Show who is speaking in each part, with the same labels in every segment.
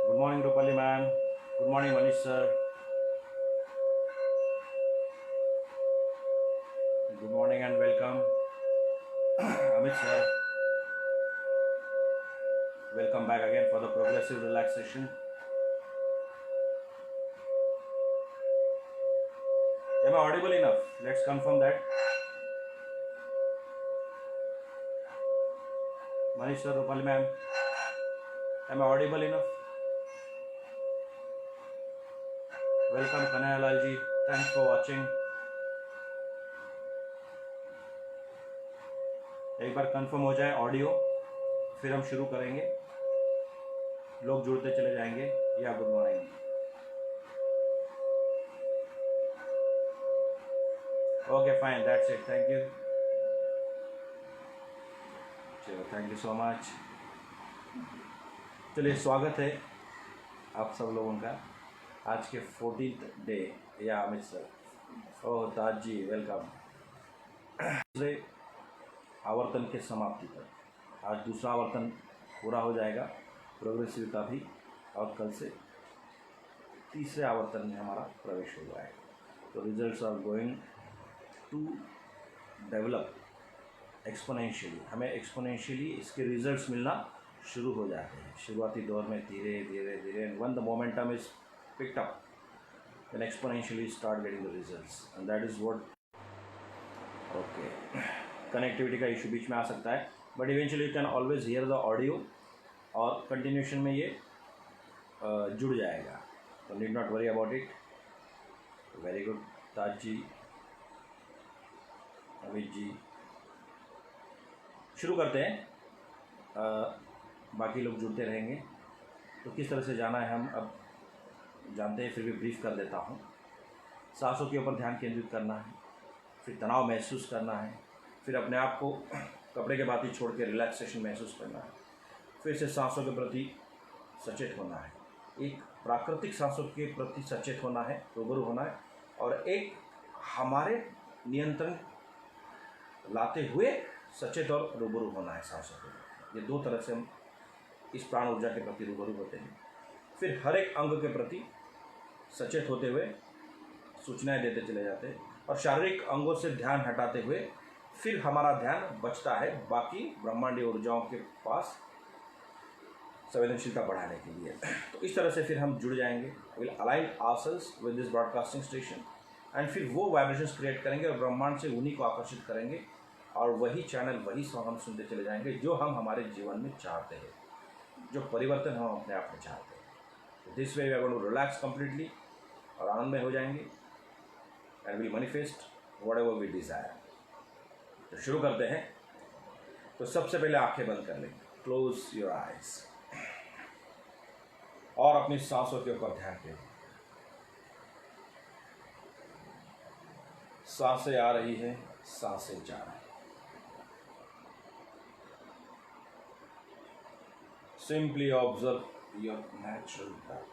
Speaker 1: Good morning, Rupali ma'am. Good morning, Manish sir. Good morning and welcome, Amit sir. Welcome back again for the progressive relaxation. Am I audible enough? Let's confirm that. Manish sir, Rupali ma'am. Am I audible enough? Welcome, Kanaya Lal ji. Thanks for watching. एक बार confirm हो जाए audio, फिर हम शुरू करेंगे. लोग जुड़ते चले जाएंगे. या good morning. Okay fine, that's it. Thank you. चलो, थैंक यू सो मच. चलिए, स्वागत है आप सब लोगों का आज के 14th डे. या अमित सर. ओह ताज जी, वेलकम. दूसरे आवर्तन के समाप्ति पर आज दूसरा आवर्तन पूरा हो जाएगा प्रोग्रेसिव का भी, और कल से तीसरे आवर्तन में हमारा प्रवेश हो जाएगा. तो results are going to develop exponentially. हमें एक्सपोनेंशियली इसके रिजल्ट्स मिलना शुरू हो जाते हैं. शुरुआती दौर में धीरे धीरे धीरे, and one the momentum is picked up, then exponentially start getting the results, and that is what. Okay, connectivity का इशू बीच में आ सकता है, but eventually you can always hear the audio, और कंटिन्यूशन में ये जुड़ जाएगा. तो need not worry about it. Very good Taj ji, Amit ji. शुरू करते हैं. बाकी लोग जुड़ते रहेंगे. तो किस तरह से जाना है हम अब जानते हैं, फिर भी ब्रीफ कर देता हूँ. सांसों के ऊपर ध्यान केंद्रित करना है, फिर तनाव महसूस करना है, फिर अपने आप को कपड़े के बाती छोड़ के रिलैक्सेशन महसूस करना है, फिर से सांसों के प्रति सचेत होना है. एक प्राकृतिक सांसों के प्रति सचेत होना है, रूबरू होना है, और एक हमारे नियंत्रण लाते हुए सचेत और रूबरू होना है सांसों के. ये दो तरह से हम इस प्राण ऊर्जा के प्रति रूबरू होते हैं. फिर हर एक अंग के प्रति सचेत होते हुए सूचनाएं देते चले जाते हैं, और शारीरिक अंगों से ध्यान हटाते हुए फिर हमारा ध्यान बचता है बाकी ब्रह्मांडीय ऊर्जाओं के पास संवेदनशीलता बढ़ाने के लिए. तो इस तरह से फिर हम जुड़ जाएंगे. Will align ourselves with this broadcasting station, and फिर वो वाइब्रेशंस क्रिएट करेंगे और ब्रह्मांड से उन्हीं को आकर्षित करेंगे, और वही चैनल, वही सॉन्ग हम सुनते चले जाएंगे जो हम हमारे जीवन में चाहते हैं, जो परिवर्तन हम अपने आप में चाहते हैं. This way we are going to relax completely, और आनंद में हो जाएंगे, and will manifest whatever we desire. तो शुरू करते हैं. तो सबसे पहले आंखें बंद कर लेंगे. क्लोज योर आइज, और अपनी सांसों के ऊपर ध्यान दें. सांसें आ रही है, सांसें जा रही है. Simply observe your natural breath.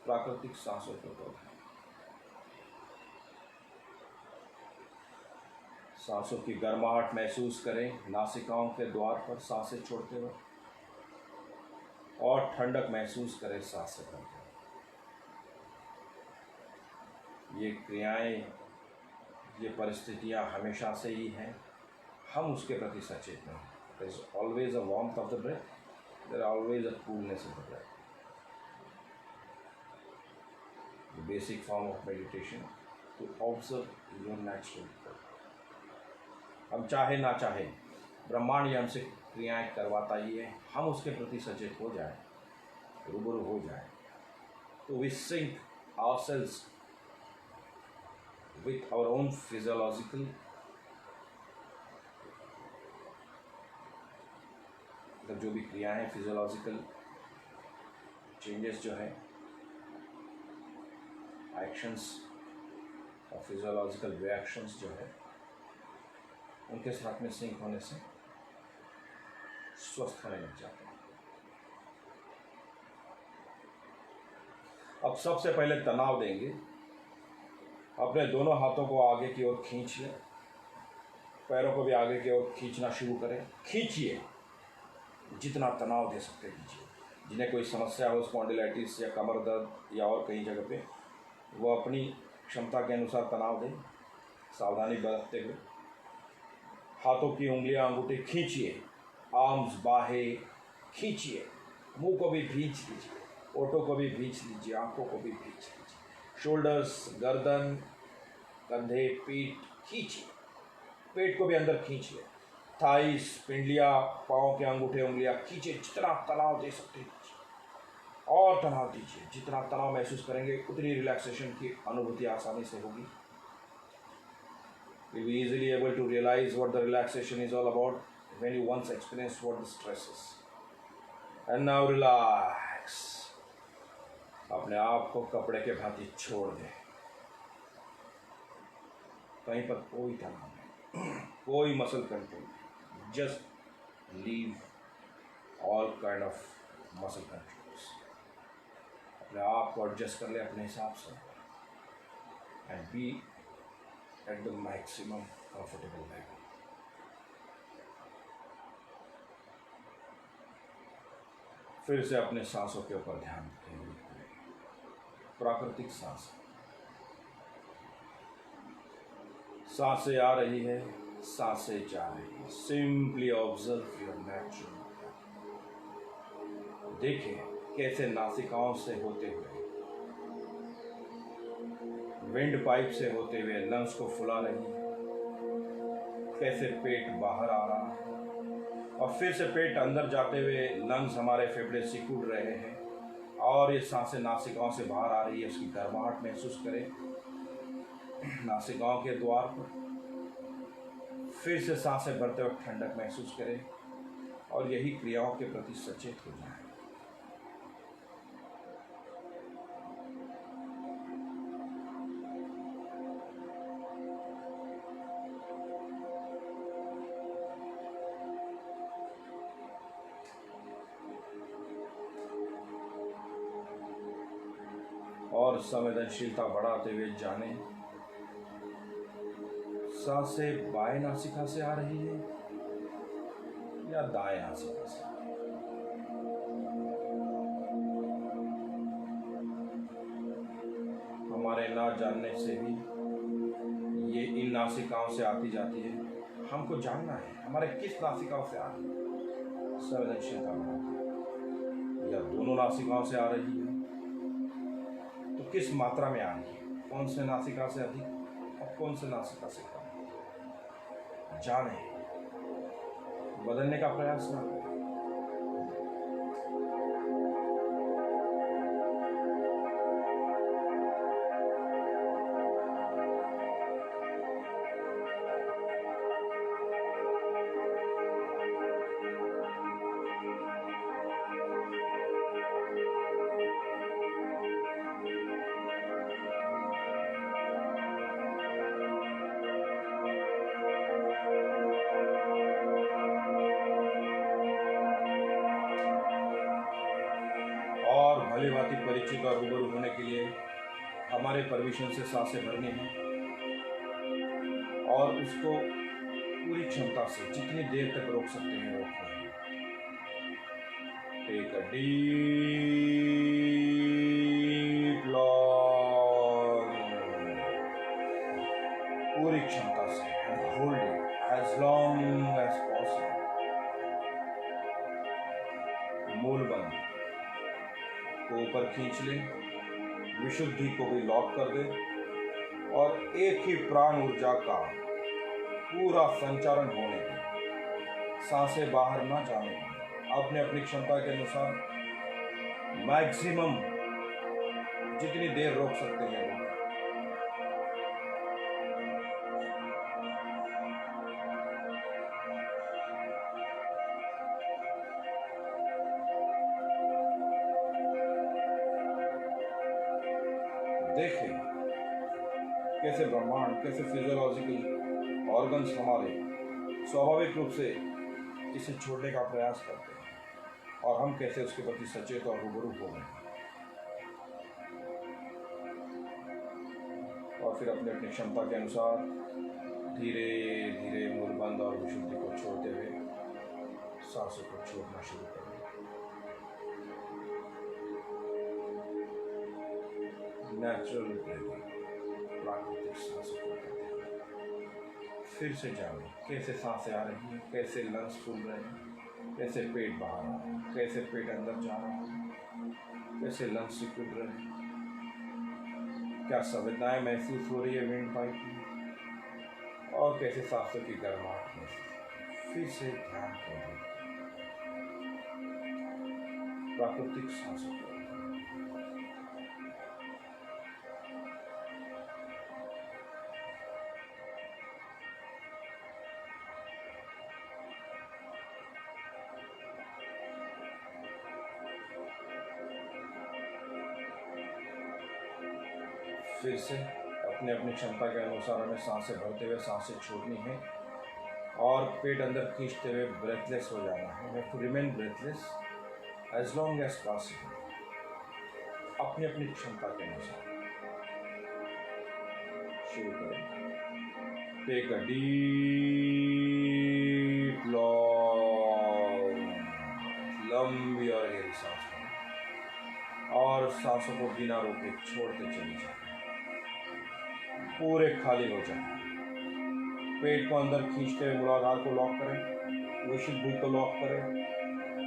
Speaker 1: प्राकृतिक सांसों के ऊपर ध्यान. सांसों की गर्माहट महसूस करें नासिकाओं के द्वार पर सांसें छोड़ते हुए, और ठंडक महसूस करें सांसें भरते हुए. ये क्रियाएं, ये परिस्थितियां हमेशा से ही हैं, हम उसके प्रति सचेत नहीं. There is always a warmth of the breath, there always a coolness of the breath. The basic form of meditation to observe your natural breath. हम चाहे ना चाहे ब्रह्मांड ये हमसे क्रियाएं करवाता ही है, हम उसके प्रति सचेत हो जाए, रूबरू हो जाए, तो we sync ourselves with our own physiological, मतलब जो भी क्रियाएं, फिजियोलॉजिकल चेंजेस जो है, एक्शंस और फिजियोलॉजिकल रिएक्शंस जो है, उनके साथ में सिंक होने से स्वस्थ होने लग जाते हैं. अब सबसे पहले तनाव देंगे. अपने दोनों हाथों को आगे की ओर खींच लें, पैरों को भी आगे की ओर खींचना शुरू करें. खींचिए, जितना तनाव दे सकते दीजिए, जिन्हें कोई समस्या हो, स्पॉन्डिलाइटिस या कमर दर्द या और कई जगह पे, वो अपनी क्षमता के अनुसार तनाव दें, सावधानी बरतते हुए। हाथों की उंगलियां, अंगूठे खींचिए, आर्म्स बाहें खींचिए, मुंह को भी भींच लीजिए, ओठों को भी भींच लीजिए, आंखों को भी भींच लीजिए। शोल्डर्स, गर्दन, कंधे, पीठ खींचिए, पेट को भी अंदर खींच ले। थाइस, पिंडलियाँ, पाँव के अंगूठे उंगलियां खींचे, जितना तनाव दे सकते हैं और तनाव दीजिए। जितना तनाव महसूस करेंगे उतनी रिलैक्सेशन की अनुभूति आसानी से होगी। You'll be easily able to realize what the relaxation is all about when you once experienced what the stress is. And now relax. अपने आप को कपड़े के भांति छोड़ दें। कहीं पर कोई तनाव नहीं, कोई muscle control, just leave all kind of muscle controls. अपने आप को एडजस्ट कर ले अपने हिसाब से and be at the maximum comfortable level. फिर से अपने सांसों के ऊपर ध्यान केंद्रित करें। प्राकृतिक सांस, सांसें आ रही है, सांसें जा रही है। Simply observe your natural. देखिए कैसे नासिकाओं से होते हुए, विंड पाइप से होते हुए लंग्स को फुला रही है। कैसे पेट बाहर आ रहा है और फिर से पेट अंदर जाते हुए लंग्स हमारे फेफड़े सिकुड़ रहे हैं और ये सांसें नासिकाओं से बाहर आ रही है। उसकी गर्माहट महसूस करें नासिकाओं के द्वार पर। फिर से सांसें भरते वक्त ठंडक महसूस करें और यही क्रियाओं के प्रति सचेत हो जाएं। और संवेदनशीलता बढ़ाते हुए जाने, सांसें बाएं नासिका से आ रही है या दाएं नासिका से। हमारे ना जानने से भी ये इन नासिकाओं से आती जाती है। हमको जानना है हमारे किस नासिकाओं से आ रही है। संवेदनशीलता बढ़ाते या दोनों नासिकाओं से आ रही है तो किस मात्रा में आ रही है, कौन से नासिका से अधिक और कौन से नासिका से कम। जाने, बदलने का प्रयास ना करें। भली-भांति परिचित और रूबरू होने के लिए हमारे परमिशन से सांसें भरनी है और उसको पूरी क्षमता से जितनी देर तक रोक सकते हैं रोक लें। टेक अ डीप लॉन्ग, पूरी क्षमता से and hold it as long as possible. मूलबंध को ऊपर खींच लें, विशुद्धि को भी लॉक कर दें और एक ही प्राण ऊर्जा का पूरा संचारण होने दें। सांसें बाहर ना जाने दें। अपने अपनी क्षमता के अनुसार मैक्सिमम जितनी देर रोक सकते हैं वो। देखें कैसे ब्रह्मांड, कैसे फिजियोलॉजिकल ऑर्गन्स हमारे स्वाभाविक रूप से इसे छोड़ने का प्रयास करते हैं और हम कैसे उसके प्रति सचेत और रूबरू हो गए। और फिर अपनी अपनी क्षमता के अनुसार धीरे धीरे मूलबंध और विशुद्धि को छोड़ते हुए सांसों को छोड़ना शुरू करें। नेचुरल ब्रीदिंग, प्राकृतिक सांसों को करते हैं। फिर से जाने कैसे सांसें आ रही हैं, कैसे लंग्स फूल रहे हैं, कैसे पेट बाहर आ रहा है, कैसे पेट अंदर जा रहा है, कैसे लंग्स सिकुड़ रहे हैं, क्या संवेदनाएं महसूस हो रही है विंड पाइप में, और कैसे सांसों की गर्माहट महसूस। फिर से ध्यान केंद्रित प्राकृतिक सांसों पर। फिर से अपने अपनी क्षमता के अनुसार हमें सांसें भरते हुए सांसें छोड़नी है और पेट अंदर खींचते हुए ब्रेथलेस हो जाना है। We have to remain breathless as long as possible, अपनी अपनी क्षमता के अनुसार। शुरू करें। टेक अ डीप लॉन्ग, लंबी और गहरी सांस लें और सांसों को बिना रोके छोड़ते चले जाएं। पूरे खाली हो जाए। पेट को अंदर खींचते हुए मूलाधार को लॉक करें, विशुद्ध को लॉक करें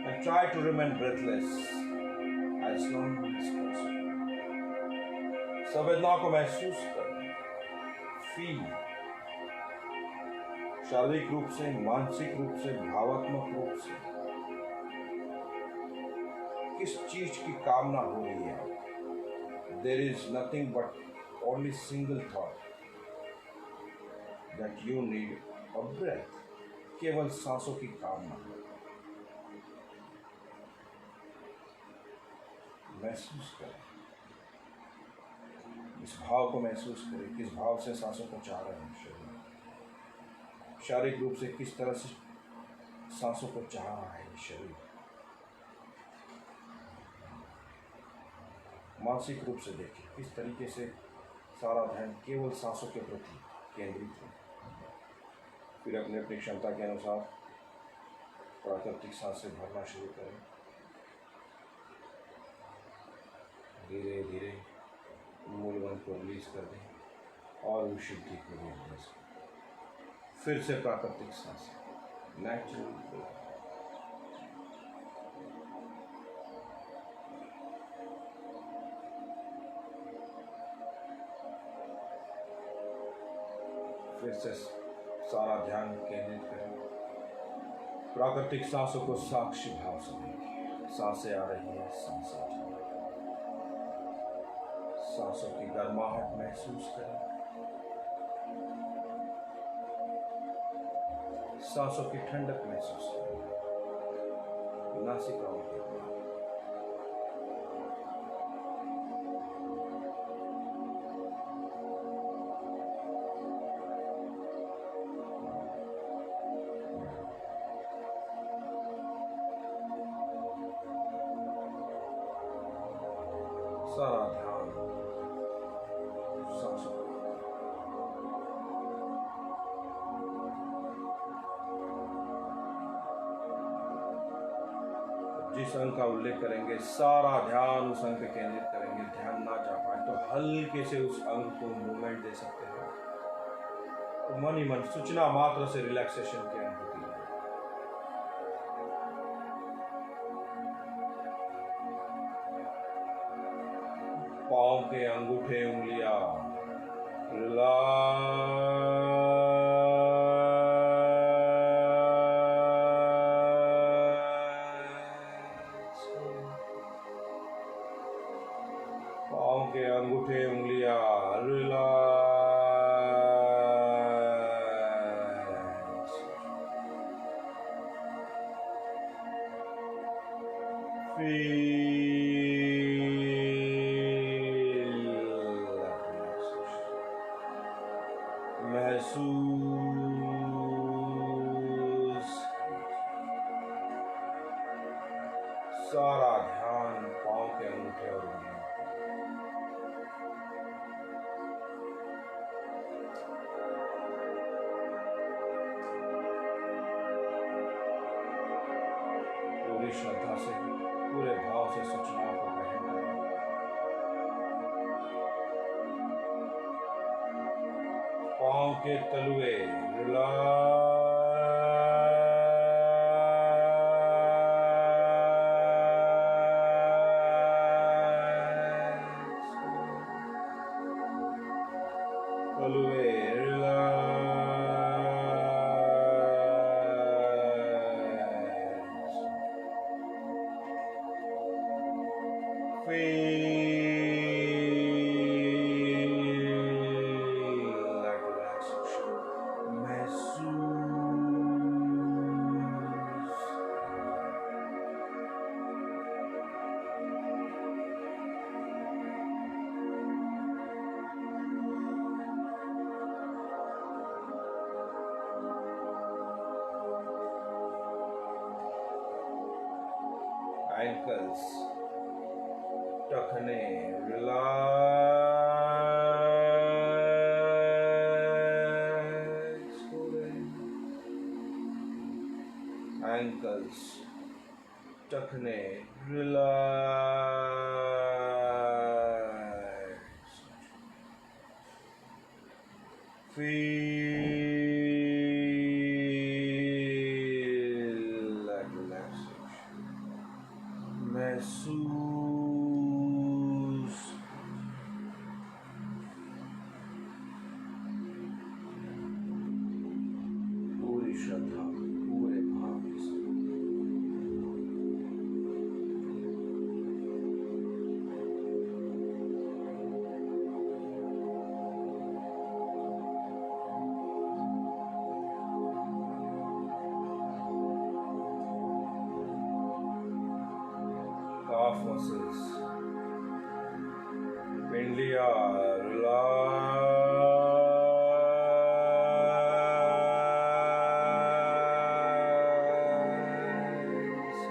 Speaker 1: and try to remain breathless as long as possible. संवेदनाओं को महसूस करें, फील, शारीरिक रूप से, मानसिक रूप से, भावात्मक रूप से किस चीज की कामना हो रही है। There is nothing but only single thought that you need a breath. केवल सांसों की कामना। महसूस करें, इस भाव को महसूस करें, किस भाव से सांसों को चाह रहे हैं शरीर में। शारीरिक रूप से किस तरह से सांसों को चाह रहा है शरीर। मानसिक रूप से देखिए किस तरीके से सारा ध्यान केवल सांसों के प्रति केंद्रित है। फिर अपने अपनी क्षमता के अनुसार प्राकृतिक सांसें भरना शुरू करें। धीरे धीरे मूलवन को रिलीज कर दें और विशुद्धि को भी रिलीज करें। फिर से प्राकृतिक सांसें, नेचुरल। फिर से सारा ध्यान केंद्रित करें। प्राकृतिक सांसों को साक्षी भाव से देखें। सांसें आ रही हैं, सांसें जा रही हैं। सांसों की गर्माहट महसूस करें, सांसों की ठंडक महसूस करें, नासिकाओं की सारा ध्यान सांसों पर। जिस अंग का उल्लेख करेंगे सारा ध्यान उस अंग पे केंद्रित करेंगे। ध्यान ना जा पाए तो हल्के से उस अंग को मूवमेंट दे सकते हैं। तो मन ही मन सूचना मात्र से रिलैक्सेशन की अनुभूति है। पाँव के अंगूठे उंगलियां पाँव के अंगूठे उंगलियां रिलैक्स। महसूस सारा ध्यान पाँव के अंगूठे और उंगलियों। पूरी श्रद्धा से, पूरे भाव से सूचनाओं को ग्रहण करें। के तलुए तलुए ankles टखने रिलैक्स हो रहे हैं ankles टखने रिलैक्स feel like relaxation महसूस पूरी श्रद्धा पूरे भाव के साथ calf muscles, पिंडलियाँ रिलैक्स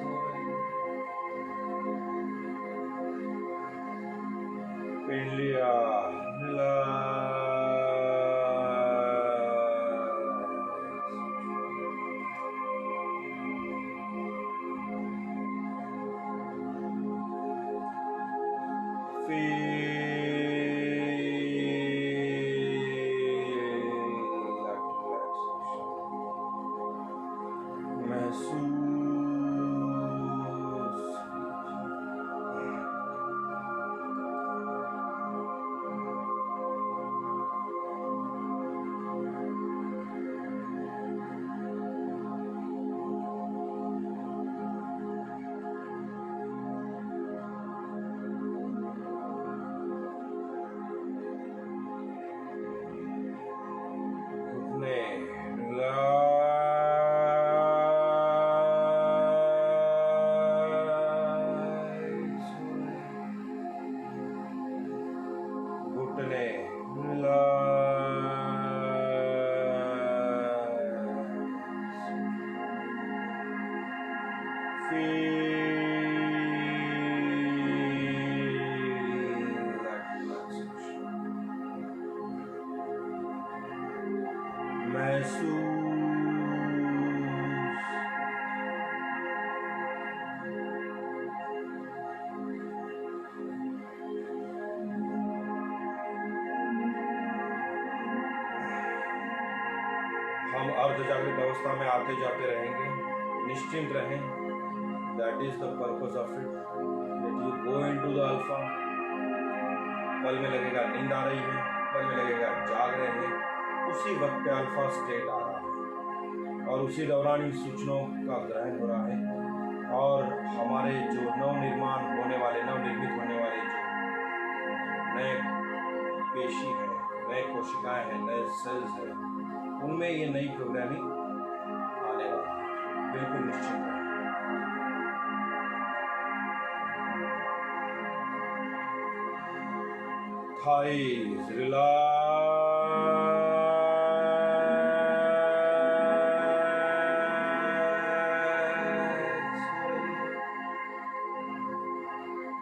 Speaker 1: हो रही हैं। पिंडलियाँ रिलैक्स हम अर्धजागृत अवस्था में आते जाते रहेंगे। निश्चिंत रहें। That is the purpose of it, that you go into the alpha. पल में लगेगा नींद आ रही है, पल में लगेगा जाग रहे हैं, उसी वक्त पे अल्फा स्टेट आ रहा है और उसी दौरान इन सूचनाओं का ग्रहण हो रहा है और हमारे जो नवनिर्माण होने वाले, नवनिर्मित होने वाले जो नए पेशी हैं, नए कोशिकाएं हैं, नए सेल्स हैं, उनमें ये नई प्रोग्रामिंग आने वाली है। बिल्कुल निश्चित है। Thighs relax.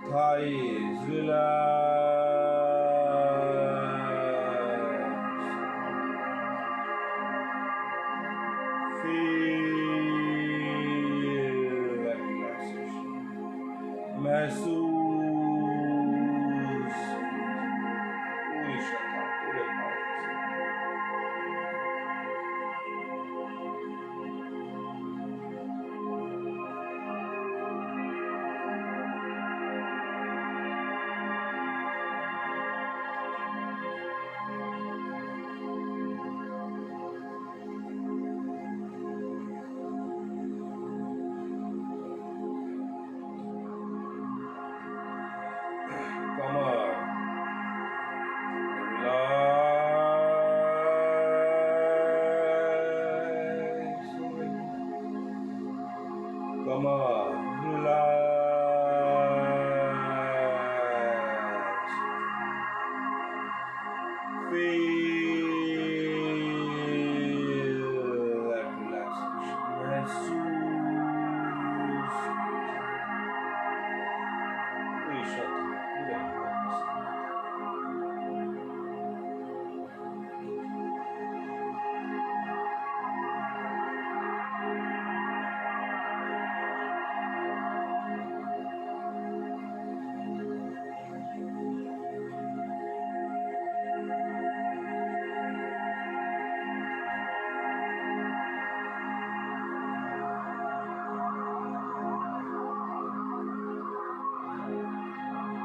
Speaker 1: Thighs relax. Feel that relaxation. महसूस पूरी श्रद्धा पूरे भाव से
Speaker 2: Come on, relax. Feel that relaxation. महसूस पूरी श्रद्धा पूरे भाव के साथ।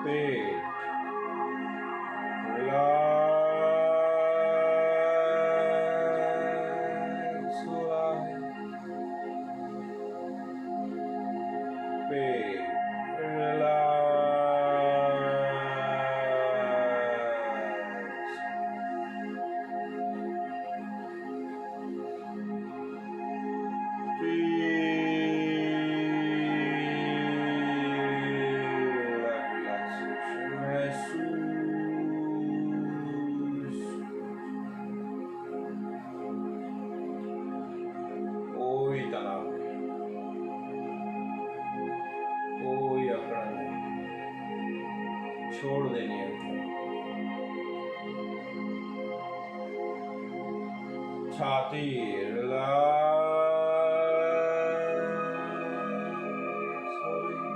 Speaker 2: पेट रिलैक्स हो रहा है। पेट रिलैक्स। कोई तनाव नहीं, कोई अकड़ नहीं, छोड़ देनी है। छाती रिलैक्स हो रही,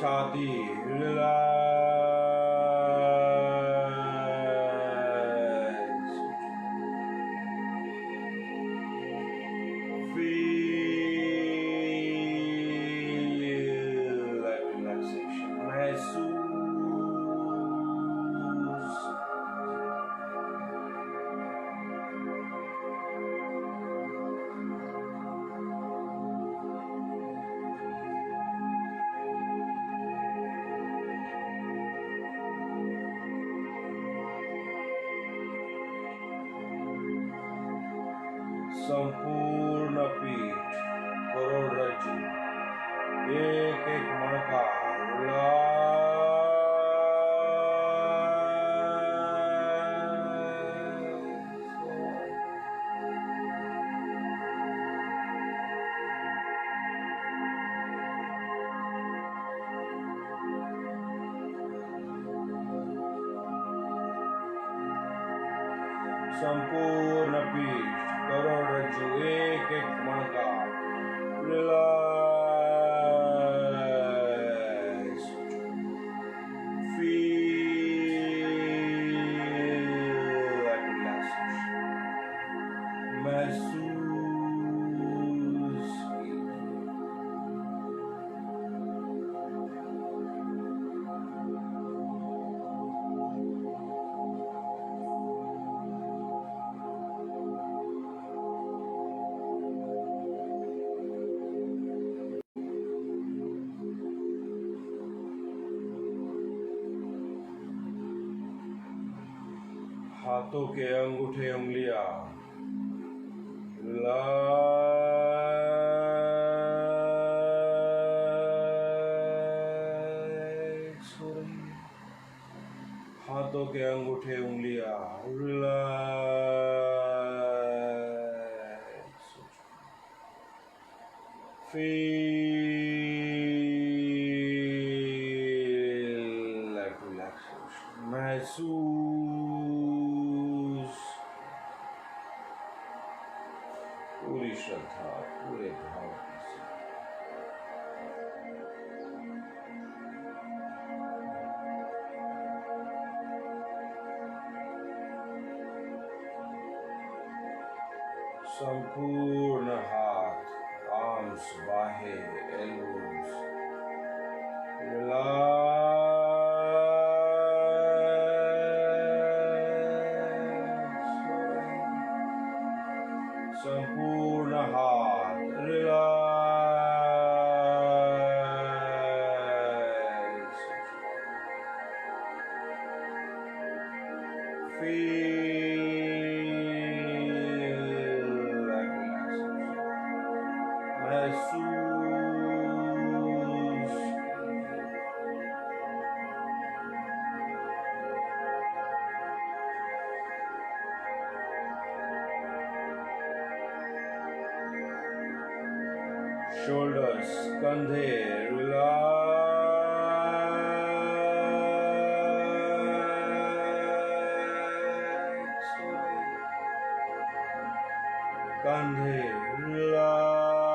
Speaker 2: छाती रिलैक्स। Feel that relaxation. महसूस संपूर्ण पीठ, करोड़रज्जु, एक एक मणका संपूर्ण पीठ, करोड़रज्जु, एक एक मणका रिलैक्स। Feel that relaxation. महसूस कीजिए। हाथों के अंगूठे उंगलियां रिलैक्स हो रही है। हाथों के अंगूठे उंगलियां रिलैक्स। Feel that relaxation. महसूस पूरी श्रद्धा पूरे भाव के साथ। संपूर्ण हाथ, आर्म्स, बाहें, एल्बोज रिलैक्स। संपूर्ण हाथ relax. Feel that relaxation. shoulders, कंधे रिलैक्स हो रहे हैं, कंधे रिलैक्स,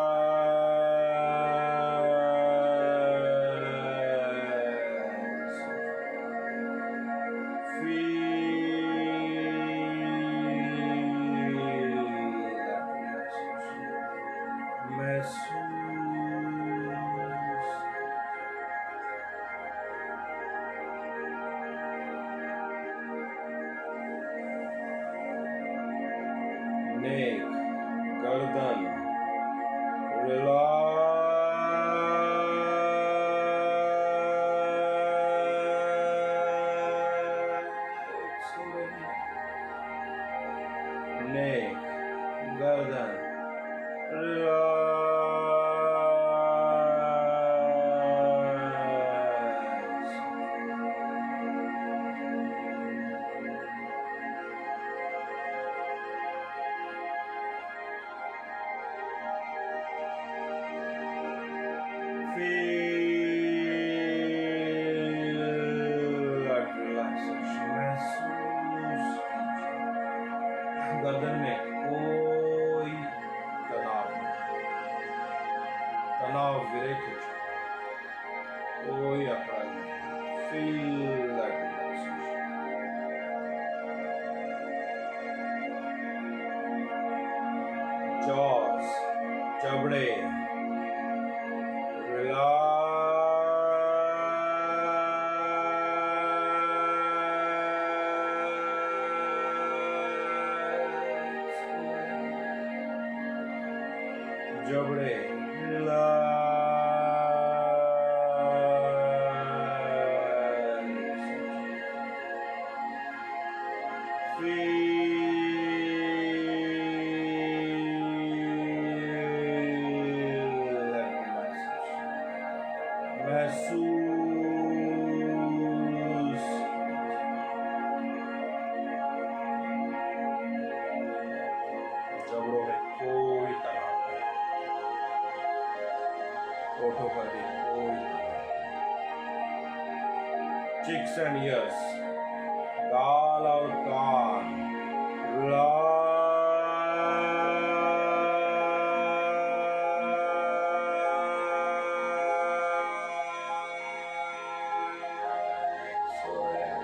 Speaker 2: महसूस नेक, गर्दन रिलैक्स हो रही है, नेक, गर्दन रिलैक्स, feel that relaxation, महसूस कीजिए, गर्दन में कोई तनाव नहीं, तनाव विरहित हो चुका, कोई अकड़ नहीं, feel that relaxation, jaws, जबड़े रिलैक्स, जबड़े महसूस, जबड़ों में कोई तनाव नहीं, होठों पर भी कोई तनाव, चिक्स एंड ईयर्स, गाल और कान रिलैक्स हो रहे हैं,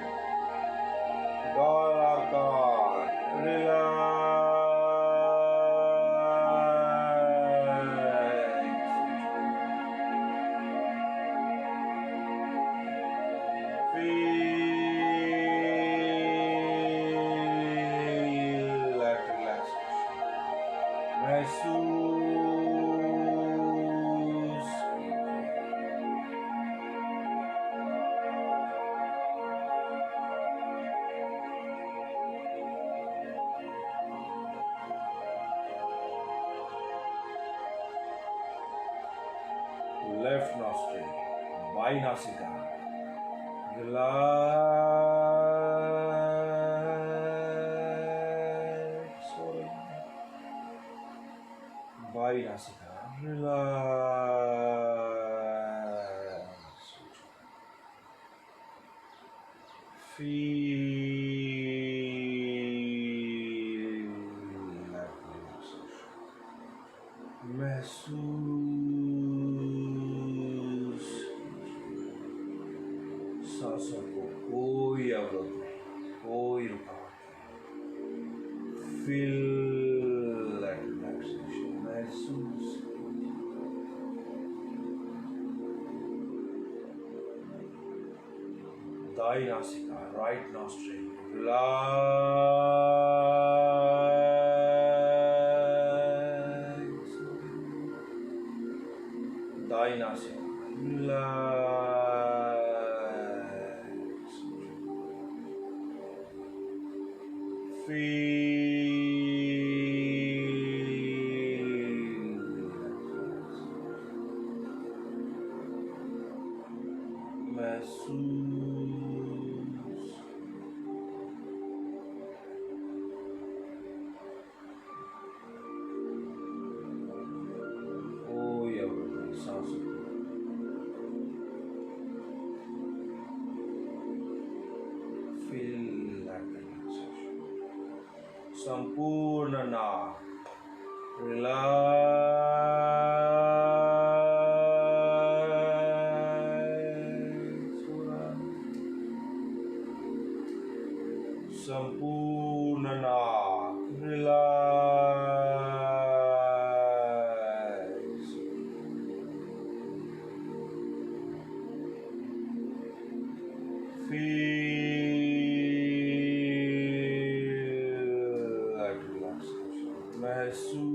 Speaker 2: गाल और कान feel that relaxation, महसूस लेफ्ट नॉस्ट्रिल, बाई नासिका रिलैक्स हो रही है, बाई नासिका रिलैक्स, feel that relaxation, महसूस, सांसों को कोई अवरोध नहीं, कोई रुकावट नहीं, feel that relaxation, महसूस, दाई नासिका, राइट नॉस्ट्रिल रिलैक्स, दाई नासिका रिलैक्स, feel कोई अवरोध सांसों को feel that relaxation. संपूर्ण नाक रिलैक्स हो रहा है। संपूर्ण नाक रिलैक्स। Feel that relaxation. महसूस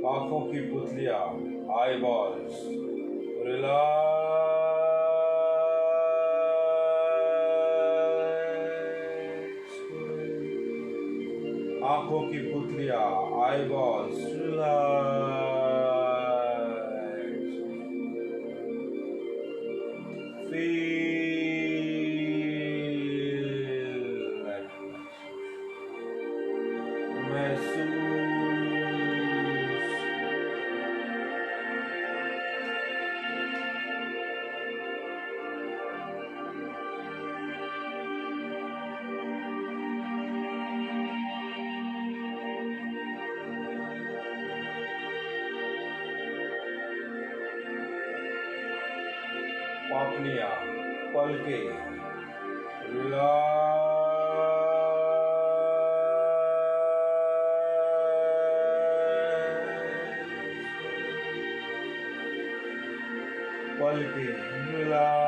Speaker 2: आंखों की पुतलियां आई बॉल्स रिलैक्स। आंखों की पुतलियां आई बॉल्स रिलैक्स। फील महसूस पापनियां पलके रिलैक्स। पलके रिलैक्स।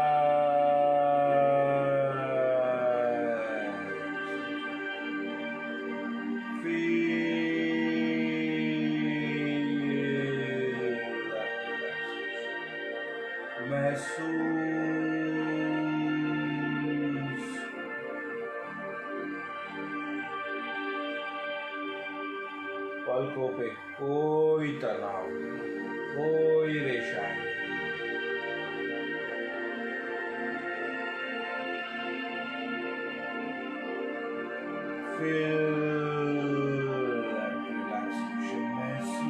Speaker 2: फील महसूस पलकों पे कोई तनाव कोई रेशा नहीं। फील रिलैक्सेशन महसूस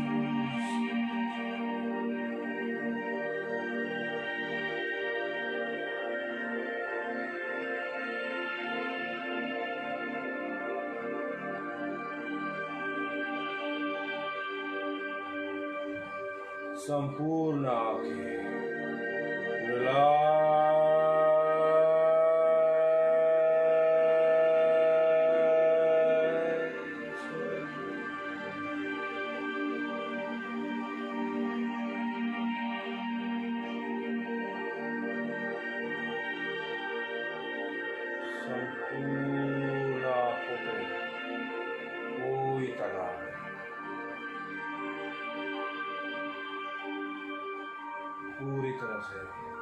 Speaker 2: संपूर्ण आंखें रिलैक्स। संपूर्ण आंखों पे कोई तनाव नहीं। पूरी तरह से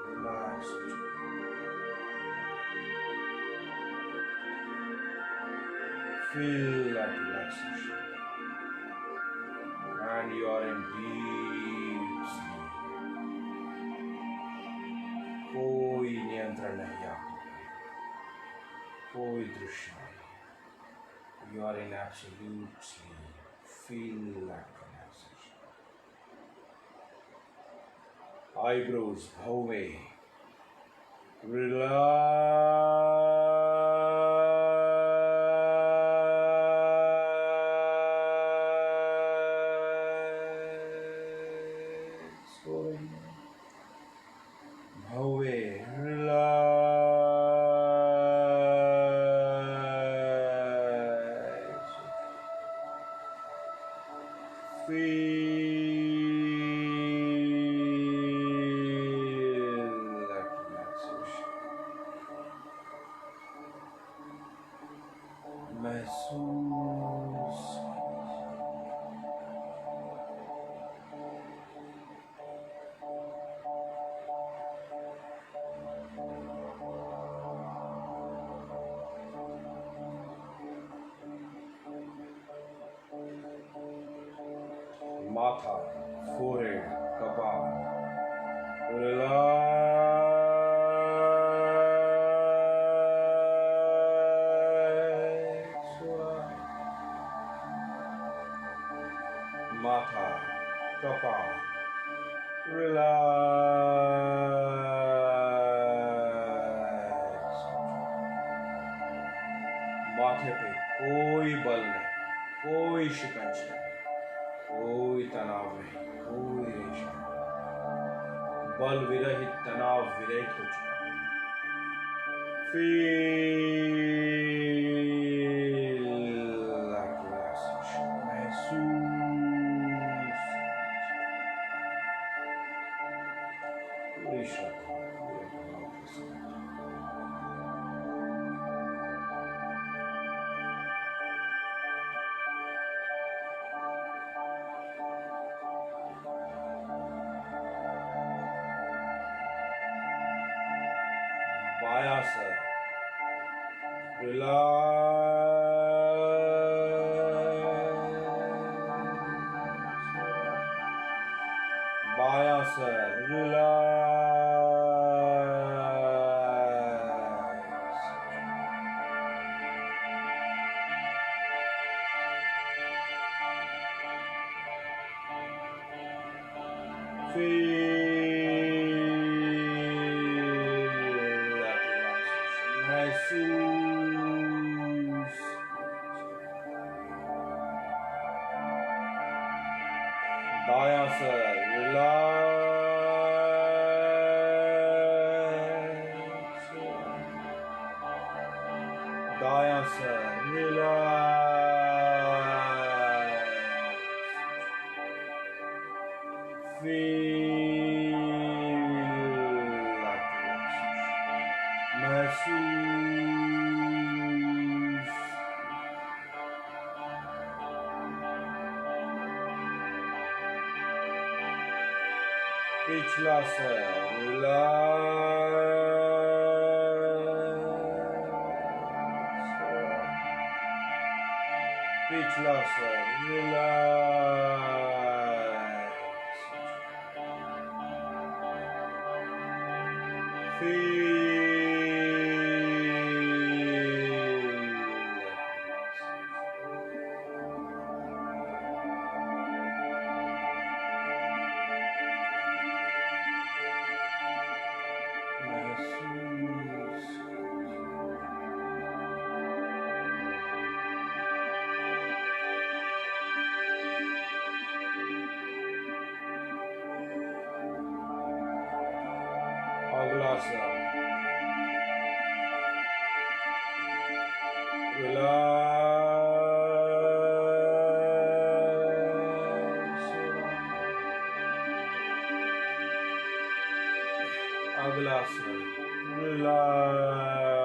Speaker 2: रिलैक्स हो चुके। Feel that relaxation and you are in deep sleep. कोई नियंत्रण नहीं आंखों पे, कोई दृश्य नहीं। You are in absolute sleep. Feel that relaxation. Eyebrows भौवे रिलैक्स हो रही है। भौवे रिलैक्स। Feel that relaxation. महसूस माथा, फोरहेड, कपाल, रिलैक्स हो रहा है। माथा, कपाल, रिलैक्स। माथे पे कोई बल नहीं, कोई शिकंज नहीं, कोई तनाव नहीं, कोई रेशा नहीं। बल विरहित, तनाव विरहित हो चुका है। फील लाइक रिलैक्सेशन, महसूस पूरी श्रद्धा, पूरे भाव के साथ। बायां सर, रिलैक्स। बायां सर, रिलैक्स। महसूस। दायां सर, रिलैक्स। दायां sir, relax. Feel like relaxation, महसूस। पिछला सर, रिलैक्स। पिछला सर, रिलैक्स। अगला सर, रिलैक्स। अगला सर, रिलैक्स।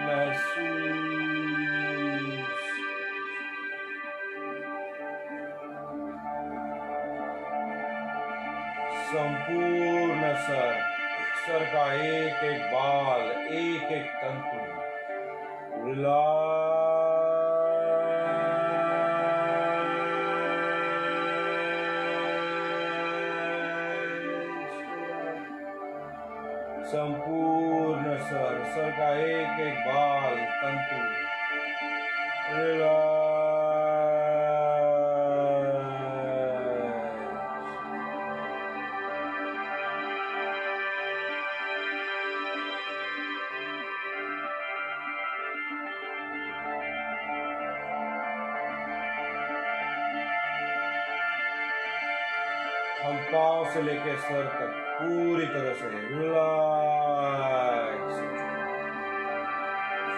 Speaker 2: महसूस। संपूर्ण सर, सर का एक एक बाल, एक एक तंतु रिलैक्स। संपूर्ण सर, सर का एक एक बाल, तंतु रिलैक्स। हम पांव से लेकर सर तक पूरी तरह से रिलैक्स।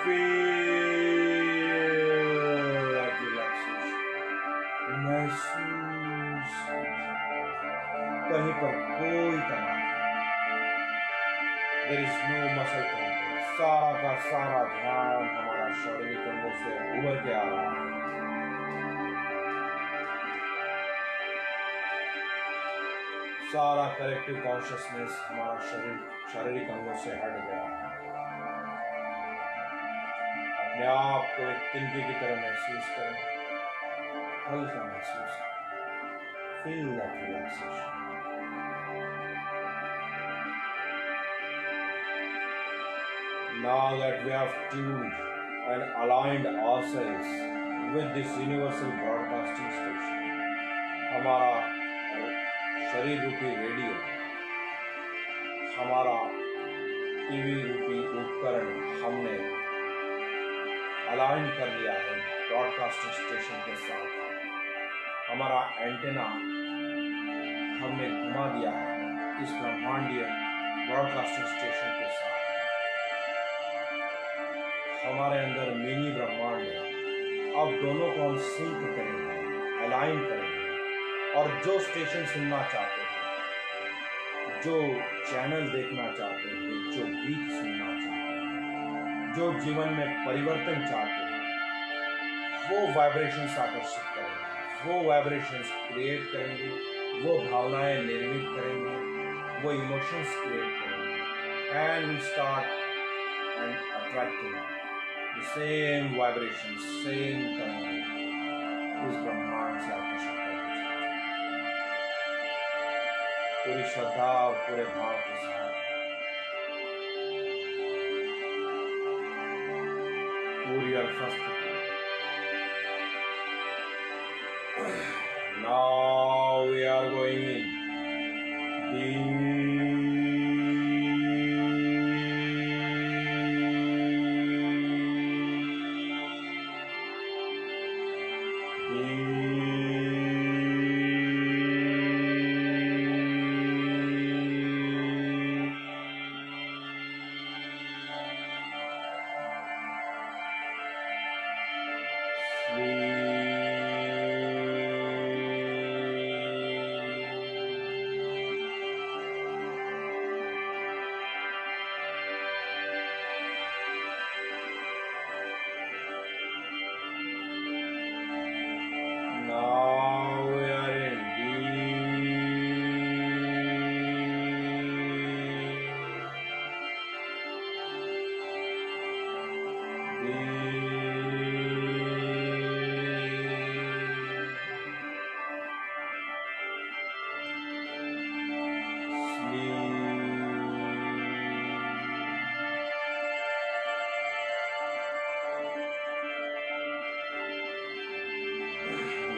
Speaker 2: फील लाइक रिलैक्सेशन, महसूस। कहीं पर कोई तनाव, there is no muscle control. सारा का सारा ध्यान हमारा शारीरिक अंगों से उभर के आ रहा है। सारा कलेक्टिव कॉन्शियसनेस हमारा शारीरिक अंगों से हट गया है। अपने आप को एक तिनके की तरह महसूस करें, हल्का महसूस करें। Feel that relaxation. Now that we have tuned and aligned ourselves with this universal broadcasting station, हमारा शरीर रूपी रेडियो, हमारा टीवी रूपी उपकरण हमने अलाइन कर लिया है ब्रॉडकास्टिंग स्टेशन के साथ। हमारा एंटेना हमने घुमा दिया है इस ब्रह्मांडीय ब्रॉडकास्टिंग स्टेशन के साथ। हमारे अंदर मिनी ब्रह्मांड है। अब दोनों को हम सिंक करेंगे, अलाइन करेंगे, और जो स्टेशन सुनना चाहते हैं, जो चैनल देखना चाहते हैं, जो गीत सुनना चाहते हैं, जो जीवन में परिवर्तन चाहते हैं, वो वाइब्रेशंस आकर्षित करेंगे, वो वाइब्रेशंस क्रिएट करेंगे, वो भावनाएं निर्मित करेंगे, वो इमोशंस क्रिएट करेंगे, and we start and attracting the same vibrations, same तरंग इस ब्रह्मांड से आकर्षित करते हैं। पूरी श्रद्धा और पूरे भाव के साथ पूरी अल्फस्ती। Now we are going in deep.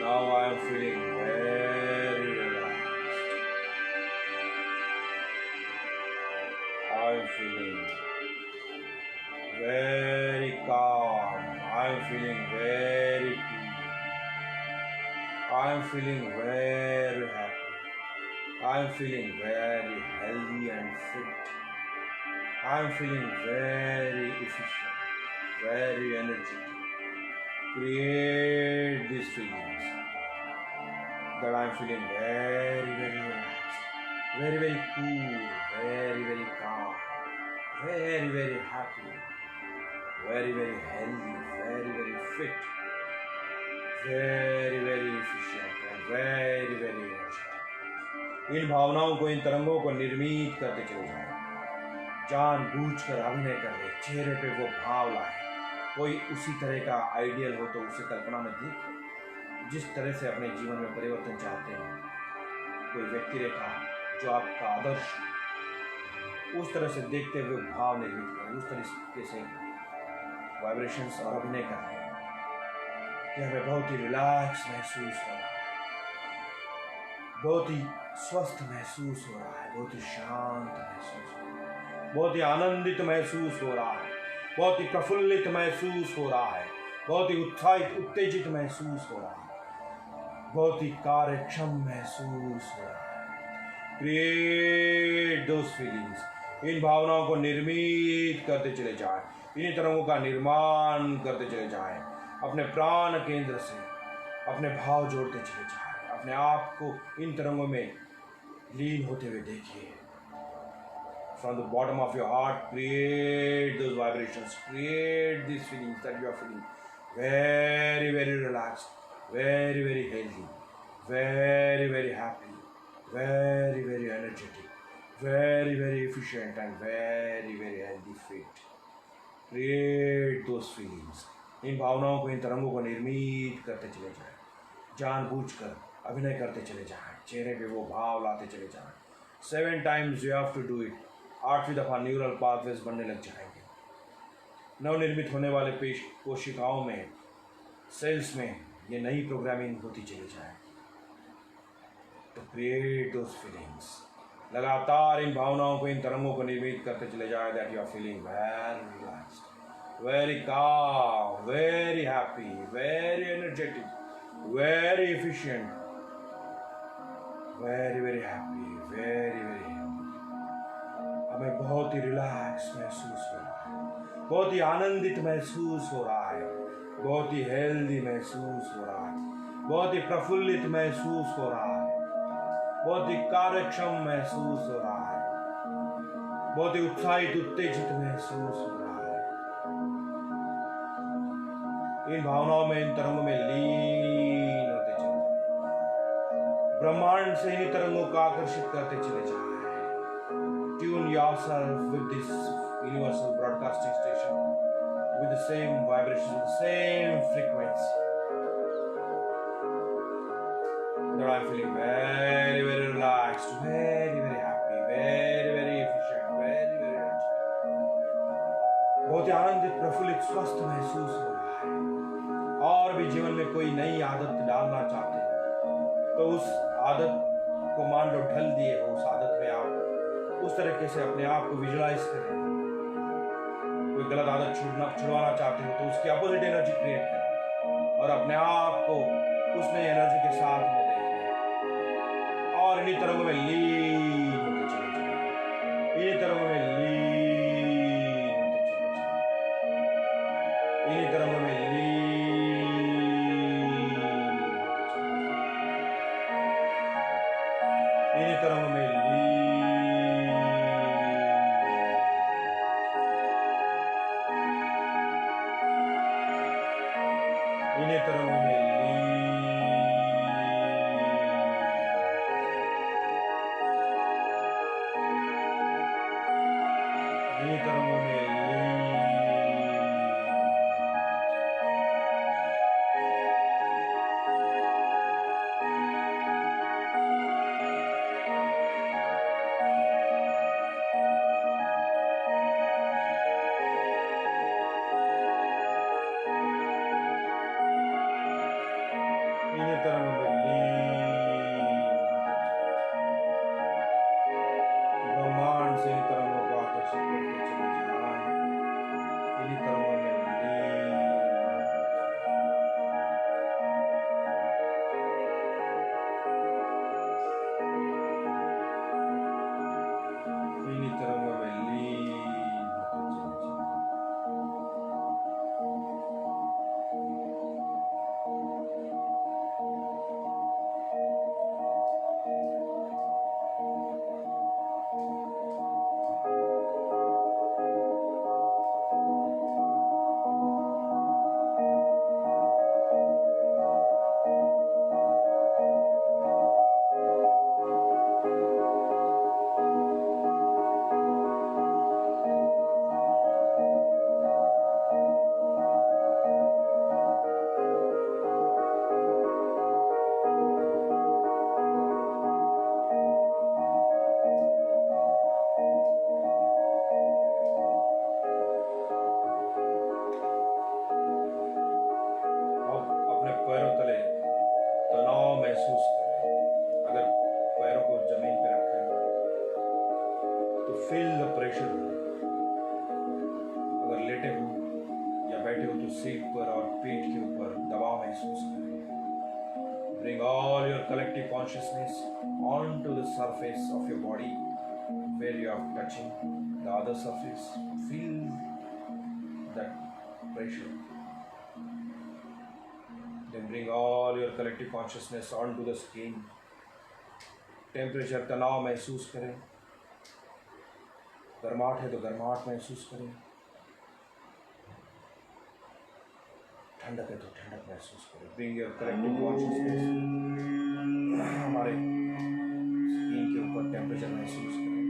Speaker 2: Now I am feeling very relaxed. I am feeling very calm. I am feeling very peace. I am feeling very happy. I am feeling very healthy and fit. I am feeling very efficient, very energetic. Create these feelings that I am feeling very, very relaxed, very, very cool, very, very calm, very, very happy, very, very healthy, very, very fit, very, very efficient and very, very energetic. इन भावनाओं को, इन तरंगों को निर्मित करते चले जाएं। जानबूझकर अभिनय कर ले, चेहरे पे वो भाव लाए। कोई उसी तरह का आइडियल हो तो उसे कल्पना में देखें, जिस तरह से अपने जीवन में परिवर्तन चाहते हैं। कोई व्यक्ति रेखा जो आपका आदर्श है, उस तरह से देखते हुए भाव निर्मित करें, उस तरीके से वाइब्रेशंस और अभिनय करते हैं कि हमें बहुत ही रिलैक्स महसूस हो रहा है, बहुत ही स्वस्थ महसूस हो रहा है, बहुत ही शांत महसूस हो रहा है, बहुत ही आनंदित महसूस हो रहा है, बहुत ही प्रफुल्लित महसूस हो रहा है, बहुत ही उत्साहित उत्तेजित महसूस हो रहा है, बहुत ही कार्यक्षम महसूस हो रहा है। Create those feelings. इन भावनाओं को निर्मित करते चले जाएं, इन तरंगों का निर्माण करते चले जाएं। अपने प्राण केंद्र से अपने भाव जोड़ते चले जाएं, अपने आप को इन तरंगों में लीन होते हुए देखिए। From the bottom of your heart, create those vibrations, create these feelings that you are feeling very, very relaxed, very, very healthy, very, very happy, very very energetic, very very efficient and very very healthy fit. Create those feelings. इन भावनाओं को, इन तरंगों को निर्मित करते चले जाएं, जानबूझकर अभिनय करते चले जाएं, चेहरे पे वो भाव लाते चले जाएं. 7 times you have to do it. 8वीं दफ़ा न्यूरल पाथवेज बनने लग जाएंगे. नवनिर्मित होने वाले कोशिकाओं में, सेल्स में ये नई प्रोग्रामिंग होती चली जाए. तो क्रिएट दोज फीलिंग्स. लगातार इन भावनाओं को, इन तरंगों को निर्मित करते चले जाए. That you are feeling very relaxed, very calm, very happy, very energetic, very efficient, very very happy, very very happy. हमें बहुत ही रिलैक्स महसूस हो रहा है, बहुत ही आनंदित महसूस हो रहा है, बहुत ही हेल्दी महसूस हो रहा है, बहुत ही प्रफुल्लित महसूस हो रहा है, बहुत ही कार्यक्षम महसूस हो रहा है, बहुत ही उत्साहित उत्तेजित महसूस हो रहा है. इन भावनाओं में, इन तरंगों में लीन होते चले जाएं. ब्रह्मांड से इन तरंगों को आकर्षित करते चले जाएं. Tune yourself with this universal broadcasting station, with the same vibration, the same frequency. That I'm feeling very very relaxed, very very happy, very very efficient, very very energetic. बहुत ही आनंदित, प्रफुल्लित, स्वस्थ महसूस हो रहा है. और भी जीवन में कोई नई आदत डालना चाहते हैं तो उस आदत को मान लो ढल दिए हो. उस आदत में आप उस तरीके से अपने आप को विजुलाइज करें. कोई गलत आदत छुड़वाना चाहते हो तो उसकी अपोजिट एनर्जी क्रिएट करें और अपने आप को उस नई एनर्जी के साथ में देखें. और इन्हीं तरंगों में लीन होते चले जाएं. इन्हीं तरंगों में लीन होते चले जाएं. इन्हीं तरंगों में लीन. इन्हीं तरंगों में इन्हीं तरंगों में इन्हीं तरंगों में इन्हीं तरंगों में ब्रह्मांड से इन तरंगों को आकर्षित करते चले जाएं. इन्हीं तरंगों में इन्हीं तरंगों में लीन होते चले जाएं. पैरों तले तनाव महसूस करें. अगर पैरों को जमीन पे रखें तो फील द प्रेशर. अगर लेटे हो या बैठे हो तो सीट पर और पीठ के ऊपर दबाव महसूस करें. Bring all your collective consciousness onto the surface of your body where you are touching the other surface. Feel that pressure. Then bring all your collective consciousness onto the skin. Temperature, तनाव महसूस करें. गर्माहट है तो गर्माहट महसूस करें. ठंडक है तो ठंडक महसूस करें. Bring your collective consciousness हमारे स्किन के ऊपर टेम्परेचर महसूस करें।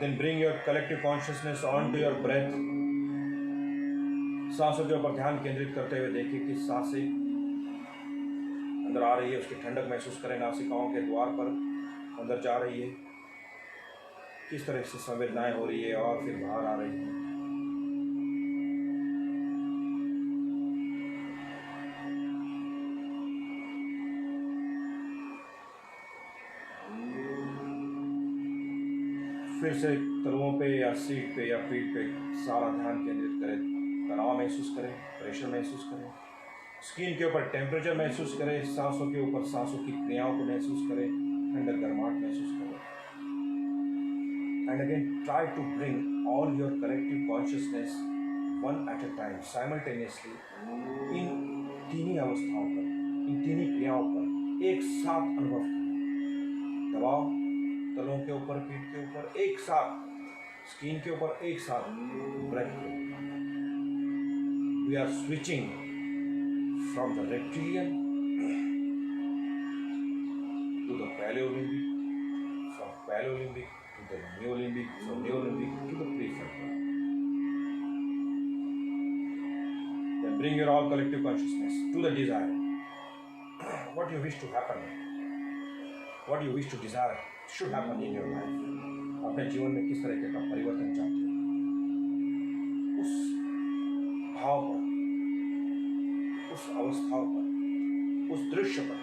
Speaker 2: Then bring your collective consciousness on to your breath. सांसों के ऊपर ध्यान केंद्रित करते हुए देखिए कि सांसें अंदर आ रही है, उसकी ठंडक महसूस करें। नासिकाओं के द्वार पर अंदर जा रही है, किस तरह से संवेदनाएं हो रही है और फिर बाहर आ रही है। फिर से तलुओं पे या सीट पे या पीठ पे सारा ध्यान केंद्रित करें। तनाव महसूस करें, प्रेशर महसूस करें, स्किन के ऊपर टेम्परेचर महसूस करें, सांसों के ऊपर सांसों की क्रियाओं को महसूस करें, ठंडक गर्माहट महसूस करें। And again try to bring all your collective consciousness one at a time simultaneously in तीनों अवस्थाओं पर, इन तीनों क्रियाओं पर एक साथ अनुभव करें। दबाव तलों के ऊपर, पीठ के ऊपर, एक साथ स्किन के ऊपर, एक साथ ब्रेथ के ऊपर। We are switching from the reptilian to the paleolimbic, from paleolimbic to the neolimbic, from neolimbic to the prefrontal. Then bring your all collective consciousness to the desire. What you wish to happen, what you wish to desire should happen in your life. अपने जीवन में किस तरह का परिवर्तन चाहते हो, उस भाव पर, उस अवस्थाओं पर, उस दृश्य पर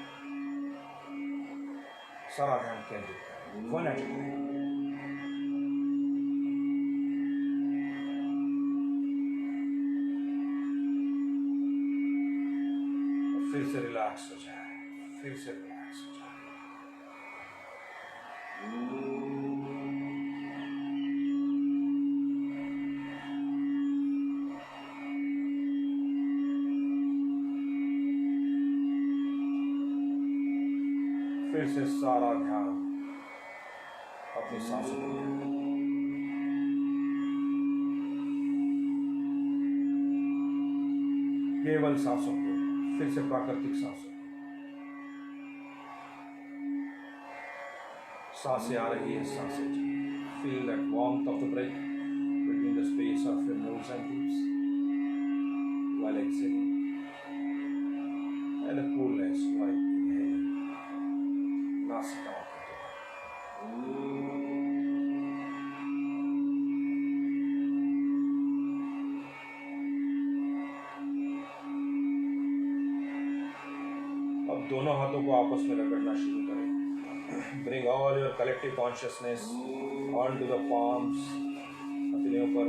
Speaker 2: सारा ध्यान केंद्रित करें, वन एट अ टाइम। फिर से रिलैक्स हो जाए, फिर से रिलैक्स हो जाए। फिर से सारा ध्यान अपनी सांसों पर लें। केवल सांसों को, फिर से प्राकृतिक सांसों। सांसें आ रही है, सांसें जा। Feel that warmth of the breath between the space of your nose and lips while exhaling, and the coolness while inhaling. नासिकाओं के द्वारा दोनों हाथों को आपस में रगड़ना शुरू करें। Bring all your collective consciousness on to the palms. हथेलियों पर,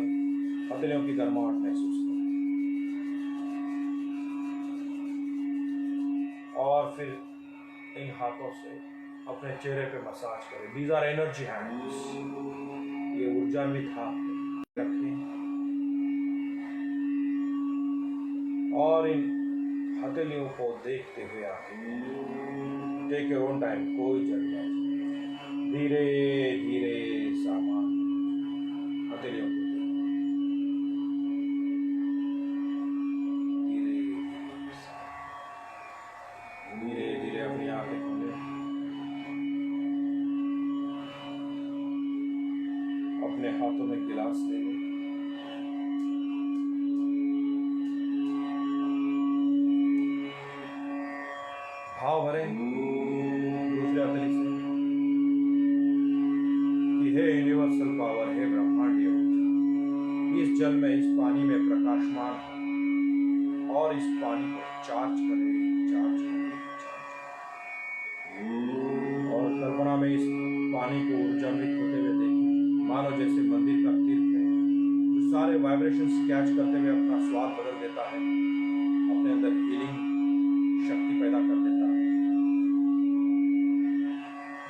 Speaker 2: हथेलियों की गर्माहट महसूस करें और फिर इन हाथों से अपने चेहरे पे मसाज करें। दीज आर एनर्जी हैंड्स, ये ऊर्जान्वित हाथ रखें और इन हथेलियों को देखते हुए आगे टेक योर ओन टाइम, कोई जल्दबाजी, धीरे धीरे सामान हथेलियों को धीरे धीरे धीरे अपनी आंखें खोलें, अपने हाथों में गिलास ले लें, भाव भरें दूसरे हथेली से कि हे यूनिवर्सल पावर, हे ब्रह्मांडीय ऊर्जा, इस जल में, इस पानी में प्रकाशमान हो और इस पानी को चार्ज करें, चार्ज करें, चार्ज करें। और कल्पना में इस पानी को ऊर्जान्वित होते हुए देखें, मानो जैसे मंदिर का तीर्थ है जो सारे वाइब्रेशंस कैच करते हुए अपना स्वाद बदल देता है, अपने अंदर हीलिंग शक्ति पैदा कर देता है।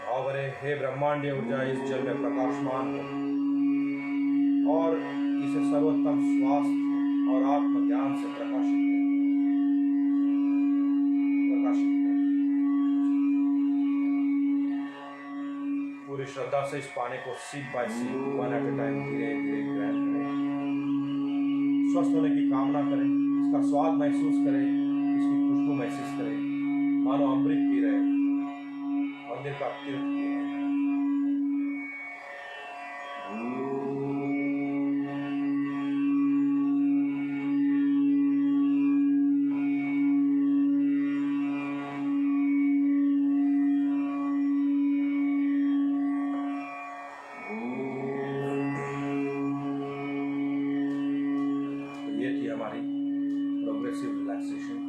Speaker 2: भाव भरे, हे ब्रह्मांडीय ऊर्जा, इस जल में प्रकाशमान हो और इसे सर्वोत्तम स्वास्थ्य और आत्मज्ञान से प्रकाशित करें, प्रकाशित करें। पूरी श्रद्धा से इस पानी को सीप बाय सीप, वन एट अ टाइम, धीरे धीरे ग्रहण करें। स्वस्थ होने की कामना करें, इसका स्वाद महसूस करें, इसकी खुशबू महसूस करें। मानो अमृत पी रहे, मंदिर का तीर्थ पी रहे। ये थी हमारी progressive relaxation.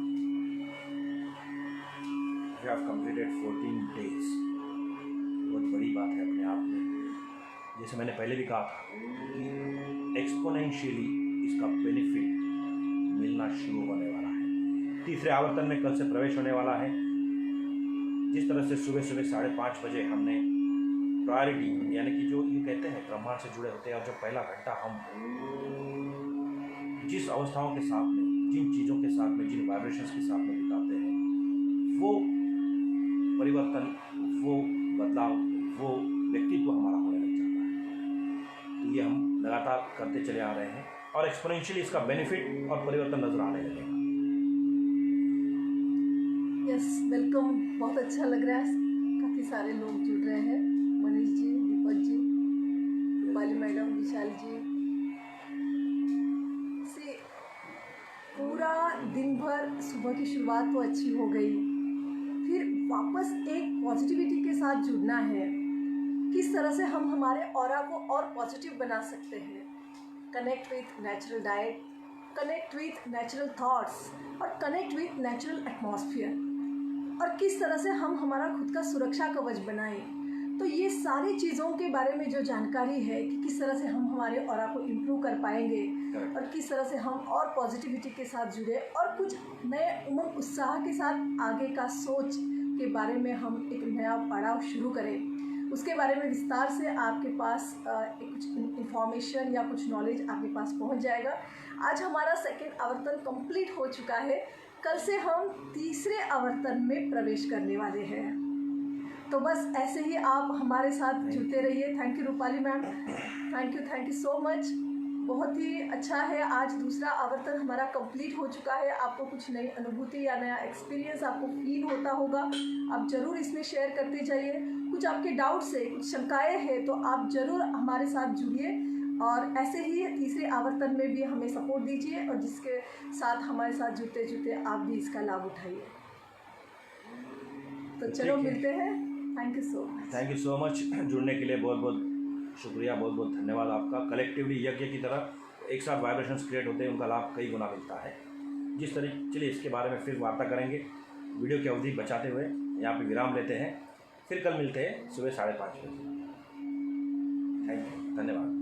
Speaker 2: We have completed 14 days। बहुत बड़ी बात है अपने आप में। जैसे मैंने पहले भी कहा था कि एक्सपोनेंशियली इसका बेनिफिट मिलना शुरू होने वाला है। तीसरे आवर्तन में कल से प्रवेश होने वाला है। जिस तरह से सुबह सुबह 5:30 बजे हमने प्रायोरिटी यानी कि जो ये कहते हैं ब्रह्मांड से जुड़े होते हैं, और जो पहला घंटा हम जिस अवस्थाओं के साथ में, जिन चीज़ों के साथ में, जिन वाइब्रेशंस के साथ में बिताते हैं, वो परिवर्तन, वो बदलाव, वो व्यक्तित्व हमारा होने लग जाता है। तो ये हम लगातार करते चले आ रहे हैं और एक्सपोनेंशियली इसका बेनिफिट और परिवर्तन नजर आने लगेगा।
Speaker 3: Yes, welcome. बहुत अच्छा लग रहा है, काफ़ी सारे लोग जुड़ रहे हैं। मनीष जी, दीपक जी, रूपाली मैडम, विशाल जी से पूरा दिन भर सुबह की शुरुआत तो अच्छी हो गई, फिर वापस एक पॉजिटिविटी के साथ जुड़ना है। किस तरह से हम हमारे ऑरा को और पॉजिटिव बना सकते हैं। Connect with natural diet, connect with natural thoughts और कनेक्ट विथ नेचुरल एटमॉस्फेयर, और किस तरह से हम हमारा खुद का सुरक्षा कवच बनाएं। तो ये सारी चीज़ों के बारे में जो जानकारी है कि किस तरह से हम हमारे ऑरा को इम्प्रूव कर पाएंगे और किस तरह से हम और पॉजिटिविटी के साथ जुड़े और कुछ नए उमंग उत्साह के साथ आगे का सोच के बारे में हम एक नया पड़ाव शुरू करें, उसके बारे में विस्तार से आपके पास कुछ इन्फॉर्मेशन या कुछ नॉलेज आपके पास पहुंच जाएगा। आज हमारा सेकेंड आवर्तन कंप्लीट हो चुका है। कल से हम तीसरे आवर्तन में प्रवेश करने वाले हैं। तो बस ऐसे ही आप हमारे साथ जुड़ते रहिए। Thank you Rupali ma'am, thank you so much. बहुत ही अच्छा है, आज दूसरा आवर्तन हमारा कंप्लीट हो चुका है। आपको कुछ नई अनुभूति या नया एक्सपीरियंस आपको फील होता होगा, आप ज़रूर इसमें शेयर करते जाइए। कुछ आपके डाउट्स है, कुछ शंकाएँ हैं, तो आप ज़रूर हमारे साथ जुड़िए और ऐसे ही तीसरे आवर्तन में भी हमें सपोर्ट दीजिए, और जिसके साथ हमारे साथ जुड़ते जुड़ते आप भी इसका लाभ उठाइए। तो चलो मिलते हैं। Thank you so much.
Speaker 1: जुड़ने के लिए बहुत बहुत शुक्रिया, बहुत बहुत धन्यवाद आपका। कलेक्टिवली यज्ञ की तरह एक साथ वाइब्रेशंस क्रिएट होते हैं, उनका लाभ कई गुना मिलता है। जिस तरीके, चलिए इसके बारे में फिर वार्ता करेंगे। वीडियो की अवधि बचाते हुए यहाँ पे विराम लेते हैं, फिर कल मिलते हैं सुबह 5:30 बजे। थैंक यू, धन्यवाद।